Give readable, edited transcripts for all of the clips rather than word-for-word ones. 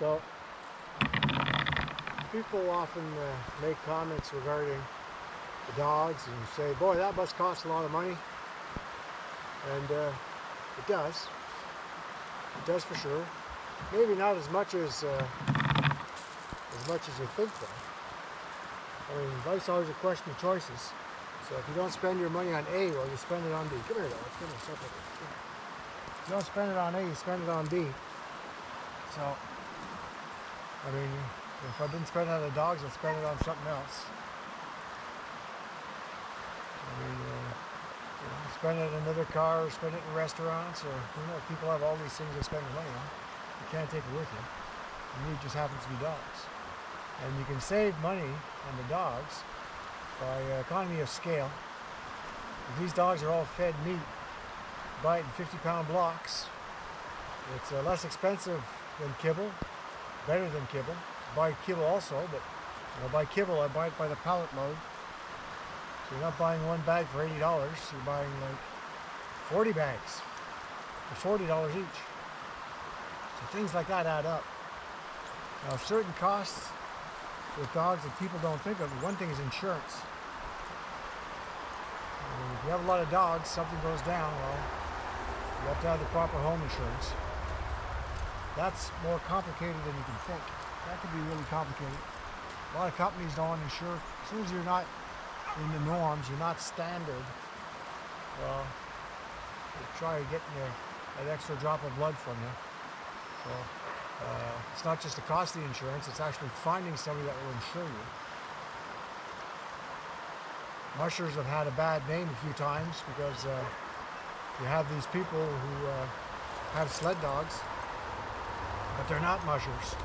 So, people often make comments regarding the dogs and say, boy, that must cost a lot of money. And it does. It does for sure. Maybe not as much as you think though. I mean, life's always a question of choices. So if you don't spend your money on A, well, you spend it on B. Come here, though. Let's get this up. If you don't spend it on A, you spend it on B. So, I mean, if I didn't spend it on the dogs, I'd spend it on something else. I mean, spend it in another car, or spend it in restaurants, or people have all these things they spend their money on. You can't take it with you. The meat just happens to be dogs. And you can save money on the dogs by economy of scale. If these dogs are all fed meat, buy it in 50-pound blocks. It's less expensive than kibble, better than kibble. Buy kibble also, but buy kibble, I buy it by the pallet load. So you're not buying one bag for $80, you're buying like 40 bags for $40 each. So things like that add up. Now, certain costs with dogs that people don't think of, one thing is insurance. If you have a lot of dogs, something goes down, well, you have to have the proper home insurance. That's more complicated than you can think. That could be really complicated. A lot of companies don't insure. As soon as you're not in the norms, you're not standard, well, they try to get that extra drop of blood from you. So it's not just the cost of the insurance, it's actually finding somebody that will insure you. Mushers have had a bad name a few times because you have these people who have sled dogs, but they're not mushers.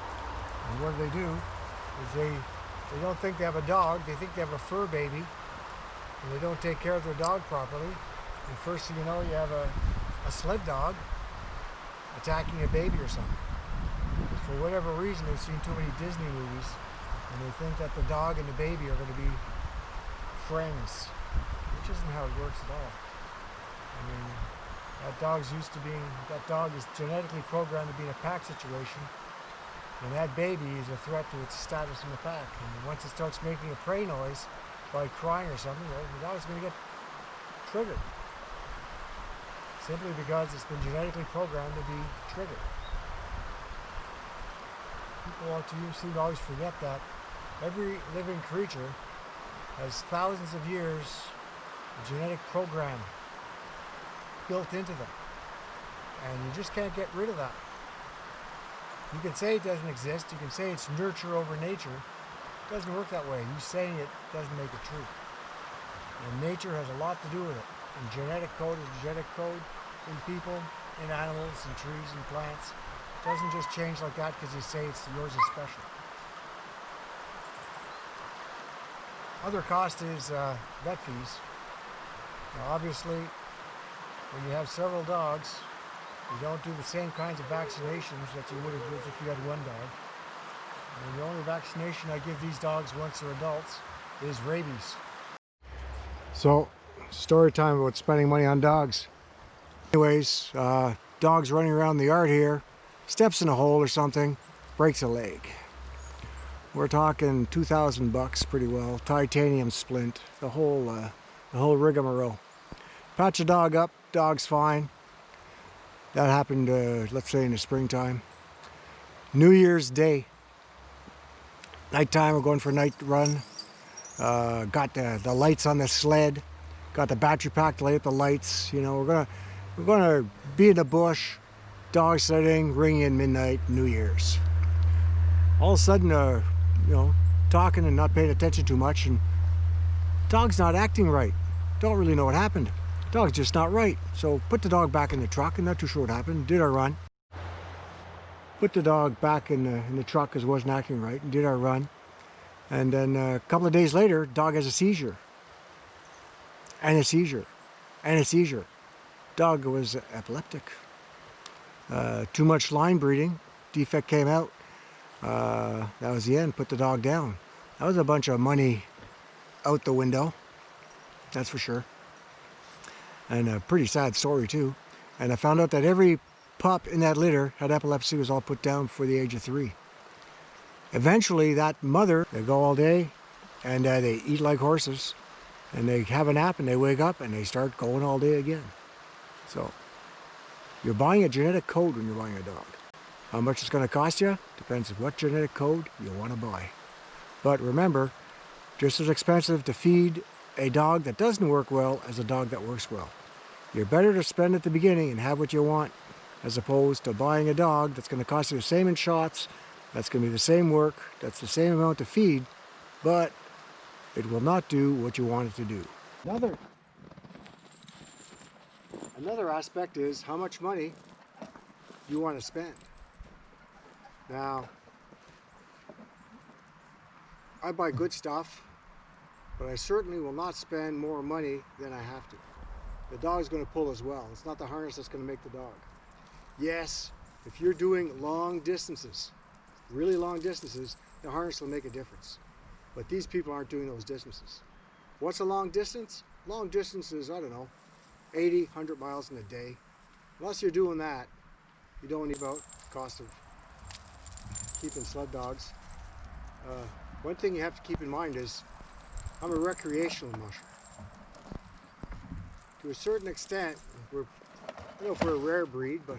And what they do is they don't think they have a dog, they think they have a fur baby, and they don't take care of their dog properly. And first thing you know, you have a sled dog attacking a baby or something. For whatever reason, they've seen too many Disney movies, and they think that the dog and the baby are going to be friends, which isn't how it works at all. I mean, that dog is genetically programmed to be in a pack situation, and that baby is a threat to its status in the pack. And once it starts making a prey noise by crying or something, well, the dog's going to get triggered, simply because it's been genetically programmed to be triggered. People seem to always forget that every living creature has thousands of years of genetic program built into them, and you just can't get rid of that. You can say it doesn't exist, you can say it's nurture over nature. It doesn't work that way. You saying it doesn't make it true. And nature has a lot to do with it. And genetic code is genetic code in people, in animals, in trees, and plants. It doesn't just change like that because you say yours is special. Other cost is vet fees. Now obviously, when you have several dogs, you don't do the same kinds of vaccinations that you would have if you had one dog. And the only vaccination I give these dogs once they're adults is rabies. So, story time about spending money on dogs. Anyways, dog's running around the yard here, steps in a hole or something, breaks a leg. We're talking $2,000 pretty well, titanium splint, the whole rigmarole. Patch a dog up, dog's fine. That happened, let's say in the springtime. New Year's Day, nighttime, we're going for a night run. Got the lights on the sled, got the battery pack to light up the lights. You know, we're gonna be in the bush, dog sledding, ring in midnight, New Year's. All of a sudden, talking and not paying attention too much, and dog's not acting right. Don't really know what happened. Dog's just not right. So put the dog back in the truck, and not too sure what happened. Did our run. Put the dog back in the truck because it wasn't acting right, and did our run. And then a couple of days later, dog has a seizure. And a seizure. And a seizure. Dog was epileptic. Too much line breeding. Defect came out. That was the end. Put the dog down. That was a bunch of money out the window. That's for sure. And a pretty sad story too. And I found out that every pup in that litter had epilepsy, was all put down before the age of 3. Eventually that mother, they go all day and they eat like horses and they have a nap and they wake up and they start going all day again. So you're buying a genetic code when you're buying a dog. How much it's going to cost you depends on what genetic code you want to buy. But remember, just as expensive to feed a dog that doesn't work well as a dog that works well. You're better to spend at the beginning and have what you want as opposed to buying a dog that's going to cost you the same in shots, that's going to be the same work, that's the same amount to feed, but it will not do what you want it to do. Another aspect is how much money you want to spend. Now, I buy good stuff, but I certainly will not spend more money than I have to. The dog's going to pull as well. It's not the harness that's going to make the dog. Yes, if you're doing long distances, really long distances, the harness will make a difference. But these people aren't doing those distances. What's a long distance? Long distance is, I don't know, 80, 100 miles in a day. Unless you're doing that, you don't need about the cost of keeping sled dogs. One thing you have to keep in mind is I'm a recreational musher. To a certain extent, I don't know if we're a rare breed, but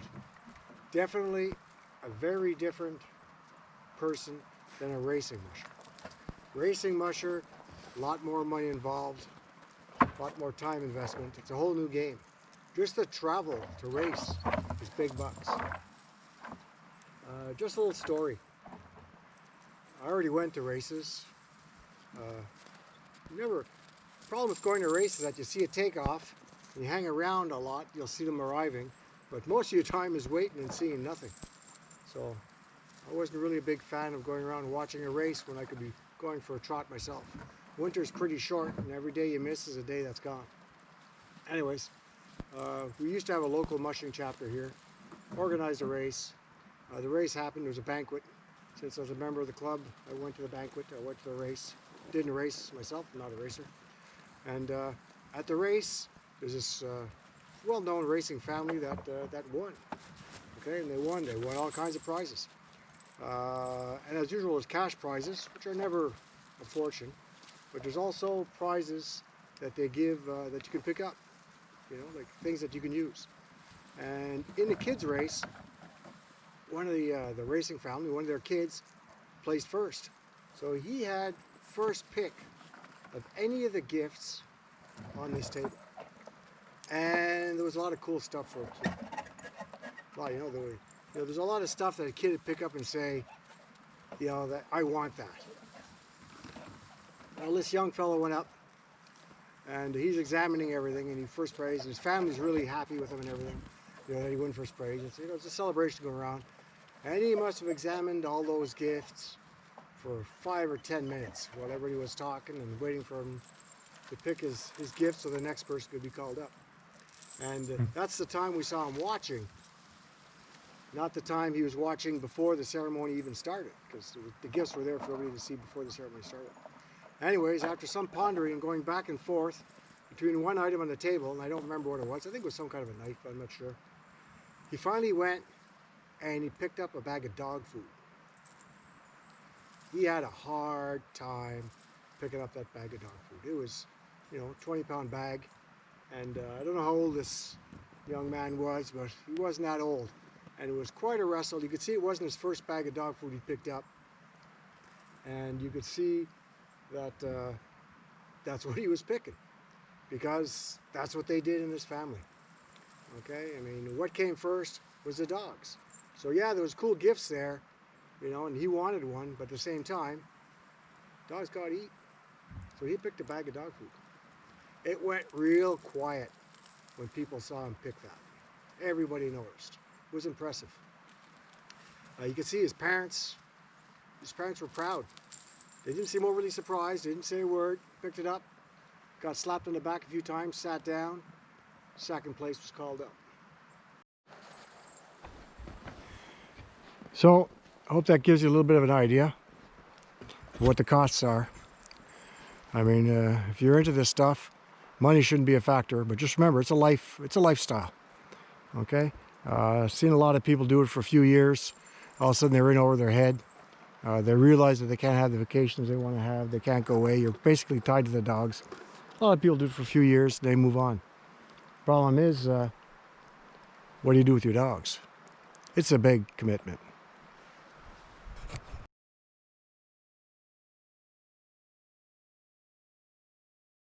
definitely a very different person than a racing musher. Racing musher, a lot more money involved, a lot more time investment. It's a whole new game. Just the travel to race is big bucks. Just a little story. I already went to races. Problem with going to races is that you see a takeoff, and you hang around a lot, you'll see them arriving, but most of your time is waiting and seeing nothing. So I wasn't really a big fan of going around watching a race when I could be going for a trot myself. Winter's pretty short, and every day you miss is a day that's gone. Anyways, we used to have a local mushing chapter here, organized a race. The race happened, there was a banquet. Since I was a member of the club, I went to the banquet, I went to the race. Didn't race myself, I'm not a racer. And at the race, there's this well-known racing family that won. Okay, and they won all kinds of prizes. And as usual, there's cash prizes, which are never a fortune, but there's also prizes that they give that you can pick up, you know, like things that you can use. And in the kids' race, one of the racing family, one of their kids, placed first. So he had first pick of any of the gifts on this table. And there was a lot of cool stuff for a kid. Well, there's a lot of stuff that a kid would pick up and say, that I want that. Well, this young fellow went up and he's examining everything, and he first praised, and his family's really happy with him and everything. That he won first praise. It's a celebration going around. And he must have examined all those gifts for 5 or 10 minutes while everybody was talking and waiting for him to pick his gift so the next person could be called up. And that's the time we saw him watching, not the time he was watching before the ceremony even started, because the gifts were there for everybody to see before the ceremony started. Anyways, after some pondering and going back and forth between one item on the table, and I don't remember what it was, I think it was some kind of a knife, I'm not sure, he finally went and he picked up a bag of dog food. He had a hard time picking up that bag of dog food. It was, 20-pound bag. And I don't know how old this young man was, but he wasn't that old. And it was quite a wrestle. You could see it wasn't his first bag of dog food he picked up. And you could see that that's what he was picking, because that's what they did in this family. Okay, I mean, what came first was the dogs. So yeah, there was cool gifts there, and he wanted one, but at the same time, dogs got to eat. So he picked a bag of dog food. It went real quiet when people saw him pick that. Everybody noticed. It was impressive. You could see his parents were proud. They didn't seem overly surprised, they didn't say a word, picked it up, got slapped on the back a few times, sat down, second place was called up. So, I hope that gives you a little bit of an idea of what the costs are. I mean, if you're into this stuff, money shouldn't be a factor, but just remember, it's a lifestyle. Okay? I've seen a lot of people do it for a few years. All of a sudden they're in over their head. They realize that they can't have the vacations they want to have. They can't go away. You're basically tied to the dogs. A lot of people do it for a few years, they move on. Problem is, what do you do with your dogs? It's a big commitment.